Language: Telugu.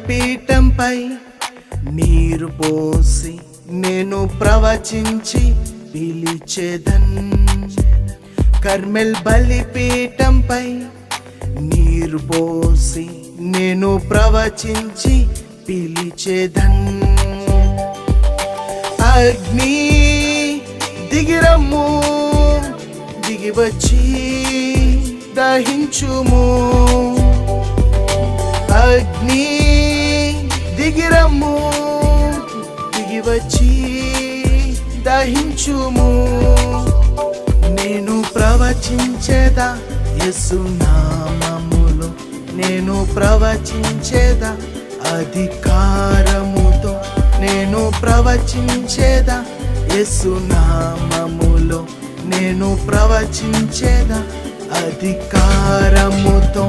బలిపీఠంపై నీరు పోసి నేను ప్రవచించి పిలిచేదన్. కర్మెల్ బలిపీఠంపై నీరు పోసి నేను ప్రవచించి పిలిచేదన్. అగ్ని దిగిరమ్ము, దిగివచ్చి దహించుము. అగ్ని దిగిరమ్ము, దిగివచ్చి దహించుము. నేను ప్రవచించేదా యేసు నామములో, నేను ప్రవచించేదా అధికారముతో, నేను ప్రవచించేదా యేసు నామములో, నేను ప్రవచించేదా అధికారముతో.